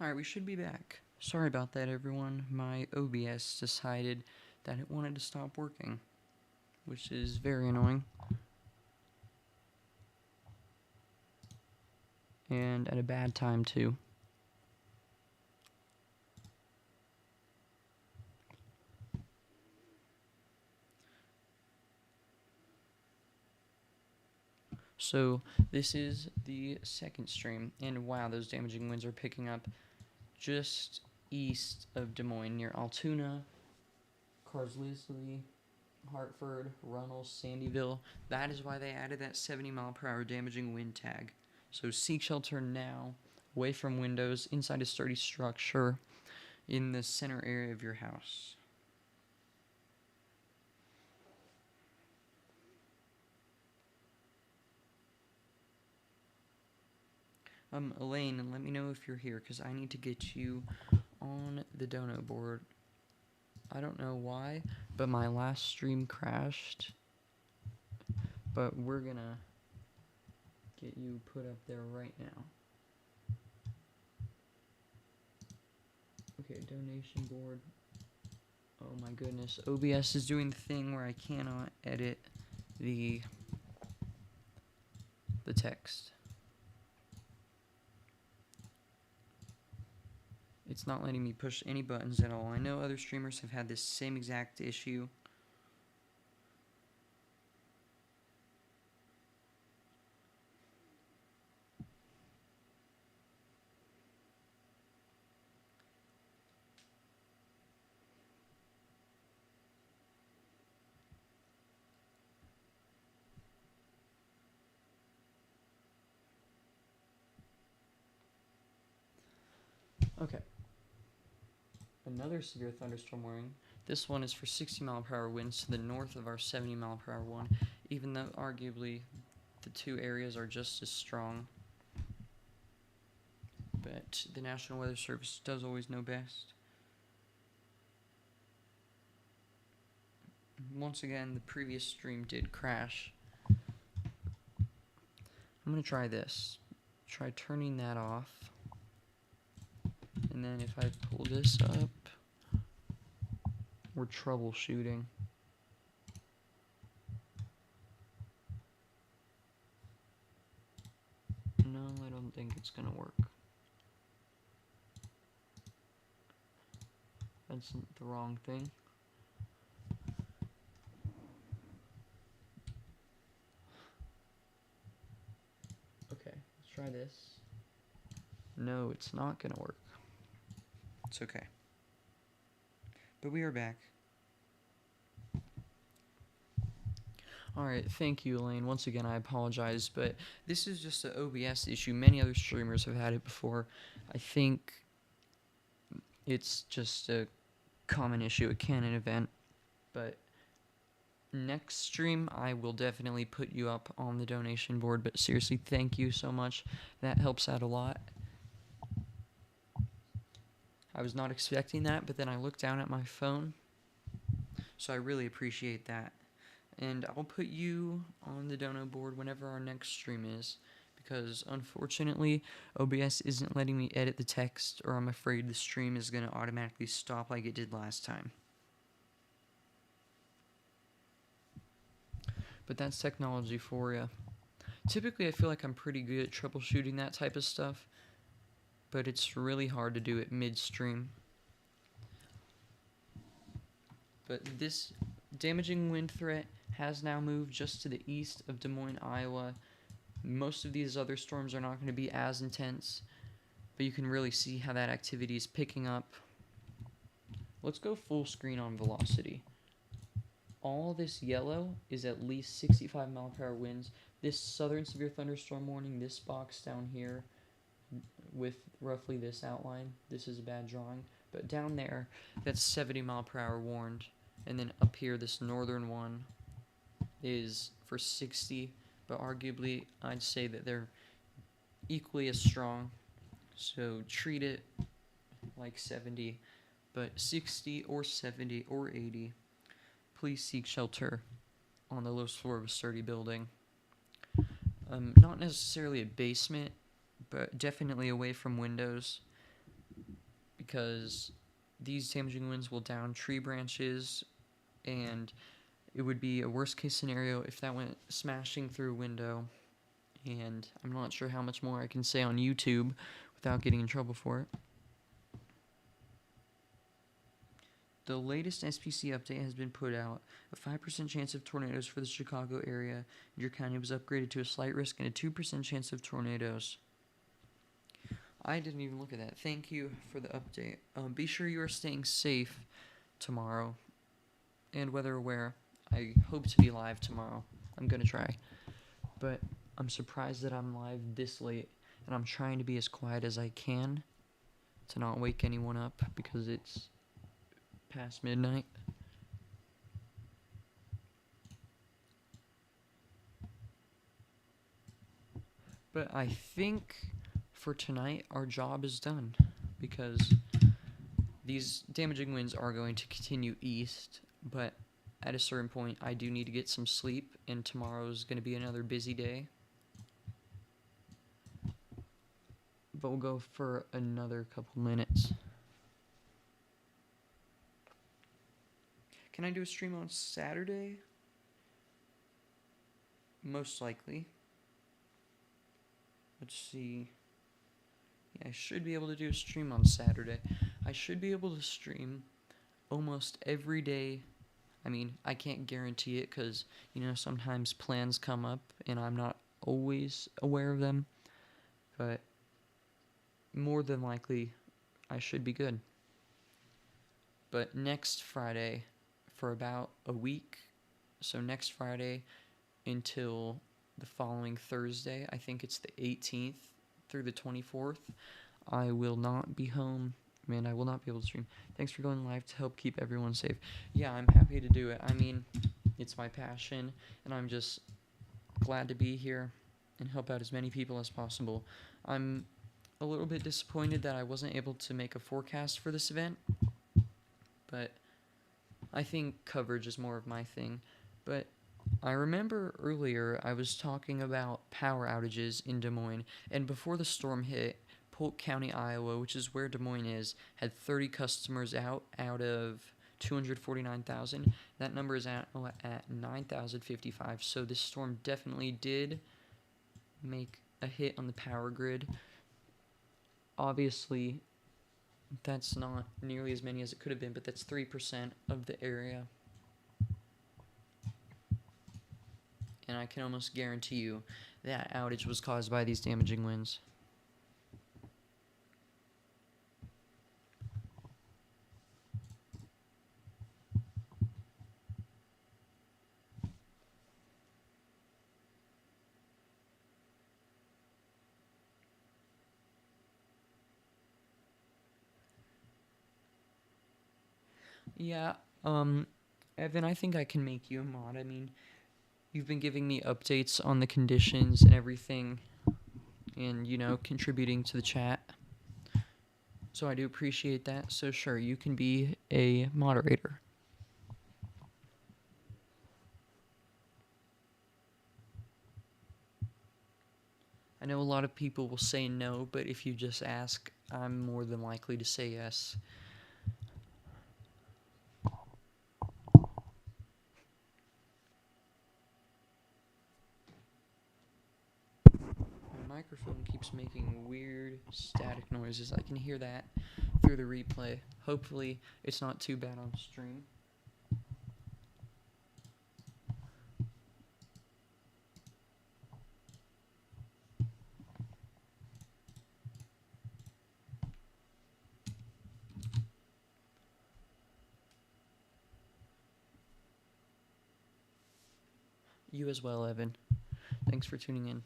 Alright, we should be back. Sorry about that, everyone. My OBS decided that it wanted to stop working, which is very annoying. And at a bad time, too. So, this is the second stream, and wow, those damaging winds are picking up just east of Des Moines, near Altoona, Carlisle, Hartford, Runnels, Sandyville. That is why they added that 70-mile-per-hour damaging wind tag. So seek shelter now, away from windows, inside a sturdy structure, in the center area of your house. Elaine, let me know if you're here, because I need to get you on the dono board. I don't know why, but my last stream crashed. But we're gonna get you put up there right now. Okay, donation board. Oh my goodness, OBS is doing the thing where I cannot edit the text. It's not letting me push any buttons at all. I know other streamers have had this same exact issue. Okay. Another severe thunderstorm warning. This one is for 60-mile-per-hour winds to the north of our 70-mile-per-hour one, even though arguably the two areas are just as strong. But the National Weather Service does always know best. Once again, the previous stream did crash. I'm going to try this. Try turning that off. And then if I pull this up, we're troubleshooting. No, I don't think it's gonna work. That's the wrong thing. Okay, let's try this. No, it's not gonna work. It's okay. But we are back. Alright, thank you, Elaine. Once again, I apologize, but this is just an OBS issue. Many other streamers have had it before. I think it's just a common issue, a canon event. But next stream, I will definitely put you up on the donation board. But seriously, thank you so much. That helps out a lot. I was not expecting that, but then I looked down at my phone. So I really appreciate that. And I'll put you on the dono board whenever our next stream is, because unfortunately, OBS isn't letting me edit the text, or I'm afraid the stream is going to automatically stop like it did last time. But that's technology for you. Typically, I feel like I'm pretty good at troubleshooting that type of stuff, but it's really hard to do it mid-stream. But this damaging wind threat has now moved just to the east of Des Moines, Iowa. Most of these other storms are not going to be as intense, but you can really see how that activity is picking up. Let's go full screen on velocity. All this yellow is at least 65 mile per hour winds. This southern severe thunderstorm warning, this box down here with roughly this outline, this is a bad drawing, but down there, that's 70 mile per hour warned. And then up here, this northern one is for 60, but arguably I'd say that they're equally as strong. So treat it like 70, but 60 or 70 or 80, please seek shelter on the lowest floor of a sturdy building. Not necessarily a basement, but definitely away from windows. because these damaging winds will down tree branches, and it would be a worst case scenario if that went smashing through a window. And I'm not sure how much more I can say on YouTube without getting in trouble for it. The latest SPC update has been put out. A 5% chance of tornadoes for the Chicago area. Your county was upgraded to a slight risk and a 2% chance of tornadoes. I didn't even look at that. Thank you for the update. Be sure you are staying safe tomorrow and weather aware. I hope to be live tomorrow. I'm going to try. But I'm surprised that I'm live this late, and I'm trying to be as quiet as I can to not wake anyone up because it's past midnight. But I think for tonight our job is done because these damaging winds are going to continue east, but at a certain point I do need to get some sleep, and tomorrow's going to be another busy day. But we'll go for another couple minutes. Can I do a stream on Saturday? Most likely. Let's see. Yeah, I should be able to do a stream on Saturday. I should be able to stream almost every day. I mean, I can't guarantee it because, sometimes plans come up and I'm not always aware of them. But more than likely, I should be good. But next Friday, for about a week, so next Friday until the following Thursday, I think it's the 18th through the 24th, I will not be home, and I will not be able to stream. Thanks for going live to help keep everyone safe. Yeah, I'm happy to do it. I mean, it's my passion, and I'm just glad to be here and help out as many people as possible. I'm a little bit disappointed that I wasn't able to make a forecast for this event, but I think coverage is more of my thing. But I remember earlier I was talking about power outages in Des Moines, and before the storm hit, Polk County, Iowa, which is where Des Moines is, had 30 customers out of 249,000. That number is at 9,055, so this storm definitely did make a hit on the power grid. Obviously, that's not nearly as many as it could have been, but that's 3% of the area. And I can almost guarantee you that outage was caused by these damaging winds. Yeah, Evan, I think I can make you a mod. I mean, you've been giving me updates on the conditions and everything, and, contributing to the chat. So I do appreciate that. So sure, you can be a moderator. I know a lot of people will say no, but if you just ask, I'm more than likely to say yes. My microphone keeps making weird static noises. I can hear that through the replay. Hopefully, it's not too bad on stream. You as well, Evan. Thanks for tuning in.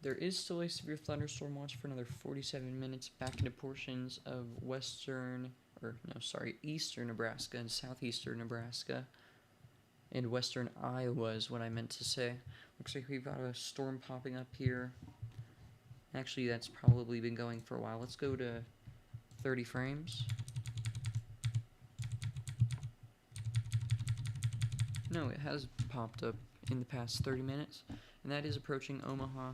There is still a severe thunderstorm watch for another 47 minutes back into portions of eastern Nebraska and southeastern Nebraska. And western Iowa is what I meant to say. Looks like we've got a storm popping up here. Actually, that's probably been going for a while. Let's go to 30 frames. No, it has popped up in the past 30 minutes. And that is approaching Omaha.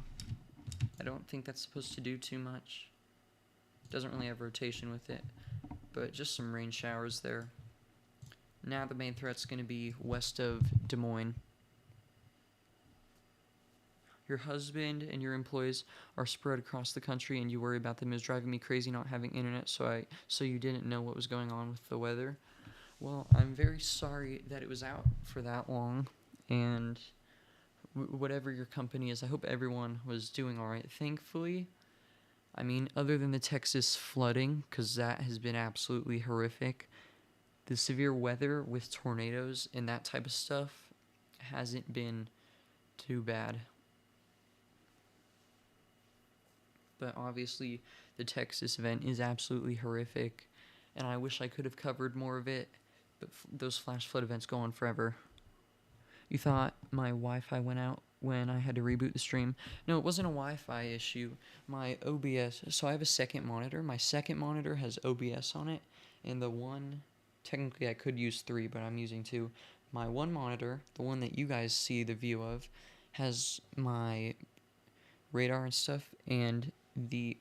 I don't think that's supposed to do too much. Doesn't really have rotation with it, but just some rain showers there. Now the main threat's going to be west of Des Moines. Your husband and your employees are spread across the country, and you worry about them. Is driving me crazy not having internet, so you didn't know what was going on with the weather. Well, I'm very sorry that it was out for that long, and whatever your company is, I hope everyone was doing all right. Thankfully, I mean, other than the Texas flooding, because that has been absolutely horrific, the severe weather with tornadoes and that type of stuff hasn't been too bad. But obviously, the Texas event is absolutely horrific, and I wish I could have covered more of it, but those flash flood events go on forever. You thought my Wi-Fi went out when I had to reboot the stream. No, it wasn't a Wi-Fi issue. My OBS, so I have a second monitor. My second monitor has OBS on it, and the one, technically I could use 3, but I'm using 2. My one monitor, the one that you guys see the view of, has my radar and stuff, and the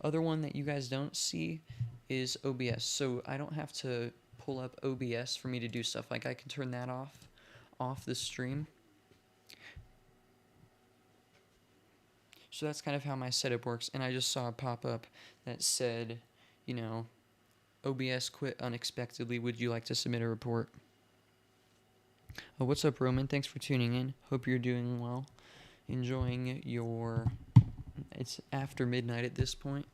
other one that you guys don't see is OBS. So I don't have to pull up OBS for me to do stuff. Like, I can turn that off the stream. So that's kind of how my setup works. And I just saw a pop-up that said, you know, OBS quit unexpectedly. Would you like to submit a report? Oh, what's up, Roman? Thanks for tuning in. Hope you're doing well. Enjoying your... It's after midnight at this point.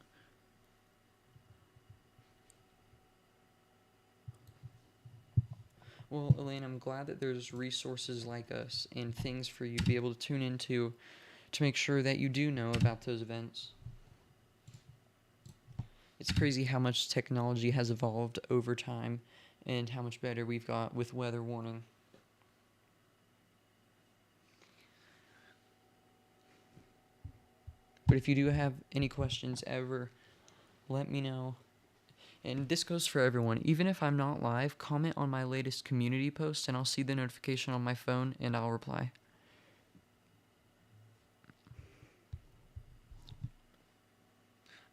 Well, Elaine, I'm glad that there's resources like us and things for you to be able to tune into to make sure that you do know about those events. It's crazy how much technology has evolved over time and how much better we've got with weather warning. But if you do have any questions ever, let me know. And this goes for everyone. Even if I'm not live, comment on my latest community post and I'll see the notification on my phone and I'll reply.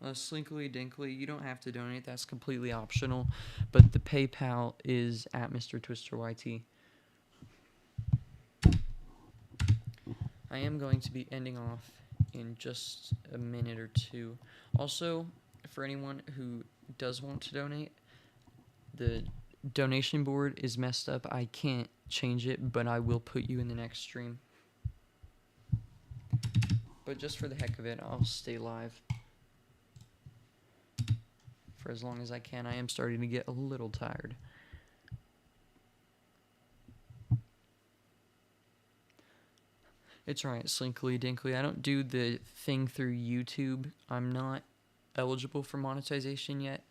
Slinkly Dinkly, you don't have to donate. That's completely optional. But the PayPal is at Mr. Twister YT. I am going to be ending off in just a minute or two. Also, for anyone who does want to donate, the donation board is messed up. I can't change it, but I will put you in the next stream. But just for the heck of it, I'll stay live for as long as I can. I am starting to get a little tired. It's alright, Slinkly Dinkly. I don't do the thing through YouTube. I'm not eligible for monetization yet.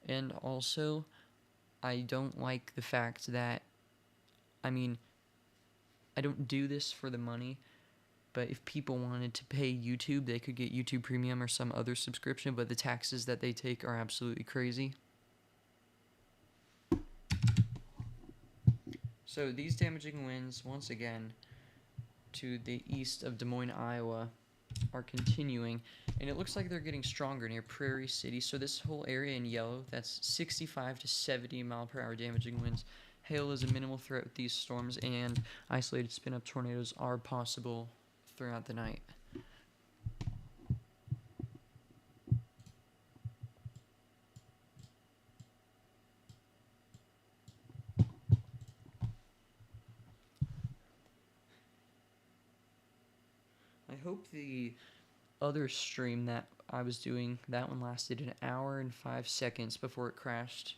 And also, I don't like the fact that, I mean, I don't do this for the money, but if people wanted to pay YouTube, they could get YouTube Premium or some other subscription, but the taxes that they take are absolutely crazy. So these damaging winds, once again, to the east of Des Moines, Iowa, are continuing, and it looks like they're getting stronger near Prairie City. So this whole area in yellow, that's 65 to 70 mile per hour damaging winds. Hail is a minimal threat with these storms, and isolated spin-up tornadoes are possible throughout the night. I hope the other stream that I was doing, that one lasted an hour and 5 seconds before it crashed.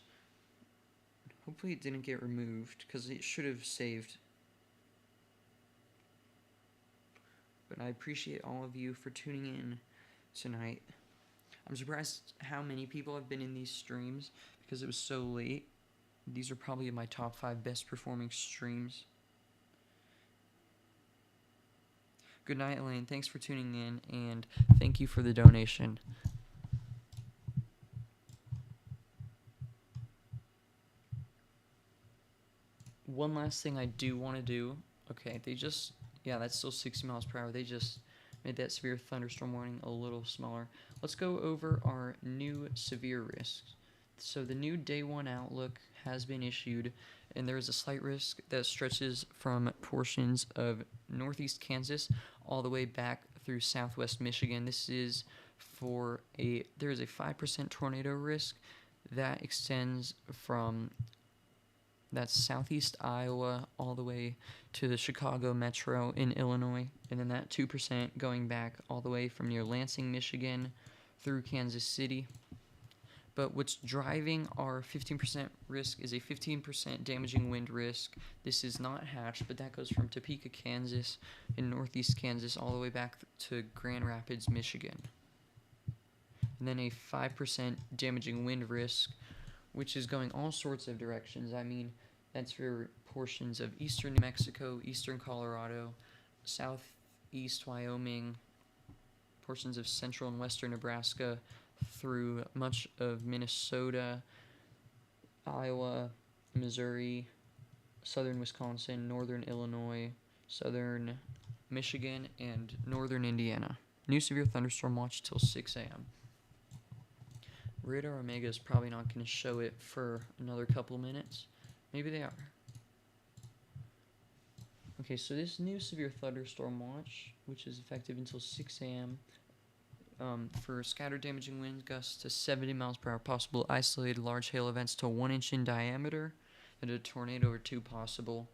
Hopefully it didn't get removed, because it should have saved. But I appreciate all of you for tuning in tonight. I'm surprised how many people have been in these streams, because it was so late. These are probably my top 5 best performing streams. Good night, Elaine. Thanks for tuning in, and thank you for the donation. One last thing I do want to do. Okay, they just Yeah, that's still 60 miles per hour. They just made that severe thunderstorm warning a little smaller. Let's go over our new severe risks. So the new day 1 outlook has been issued, and there is a slight risk that stretches from portions of northeast Kansas all the way back through southwest Michigan. There is a 5% tornado risk that extends from southeast Iowa all the way to the Chicago metro in Illinois, and then that 2% going back all the way from near Lansing, Michigan through Kansas City. But what's driving our 15% risk is a 15% damaging wind risk. This is not Hatch, but that goes from Topeka, Kansas, in northeast Kansas, all the way back to Grand Rapids, Michigan. And then a 5% damaging wind risk, which is going all sorts of directions. I mean, that's for portions of eastern New Mexico, eastern Colorado, southeast Wyoming, portions of central and western Nebraska, through much of Minnesota, Iowa, Missouri, southern Wisconsin, northern Illinois, southern Michigan, and northern Indiana. New severe thunderstorm watch till 6 a.m. Radar Omega is probably not going to show it for another couple minutes. Maybe they are. Okay, so this new severe thunderstorm watch, which is effective until 6 a.m., for scattered damaging wind gusts to 70 miles per hour, possible isolated large hail events to 1 inch in diameter, and a tornado or 2 possible.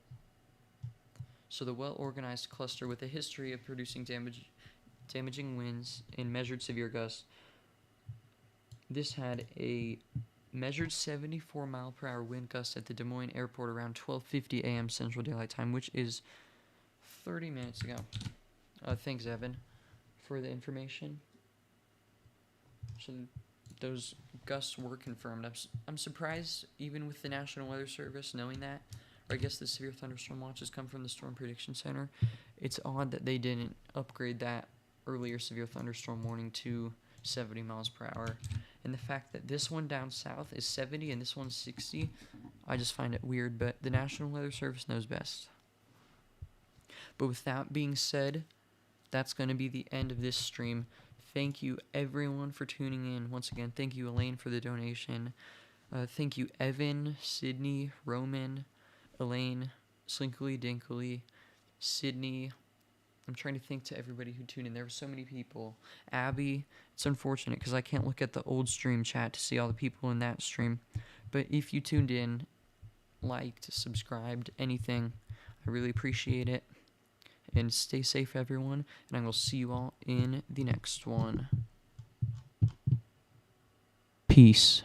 So the well-organized cluster with a history of producing damaging winds and measured severe gusts, this had a measured 74 mile per hour wind gust at the Des Moines airport around 12:50 a.m. Central Daylight Time, which is 30 minutes ago. Thanks, Evan, for the information. So those gusts were confirmed. I'm surprised, even with the National Weather Service knowing that, or I guess the severe thunderstorm watches come from the Storm Prediction Center. It's odd that they didn't upgrade that earlier severe thunderstorm warning to 70 miles per hour. And the fact that this one down south is 70 and this one's 60, I just find it weird, but the National Weather Service knows best. But with that being said, that's going to be the end of this stream. Thank you, everyone, for tuning in. Once again, thank you, Elaine, for the donation. Thank you, Evan, Sydney, Roman, Elaine, Slinkly, Dinkly, Sydney. I'm trying to think to everybody who tuned in. There were so many people. Abby, it's unfortunate because I can't look at the old stream chat to see all the people in that stream. But if you tuned in, liked, subscribed, anything, I really appreciate it. And stay safe, everyone, and I will see you all in the next one. Peace.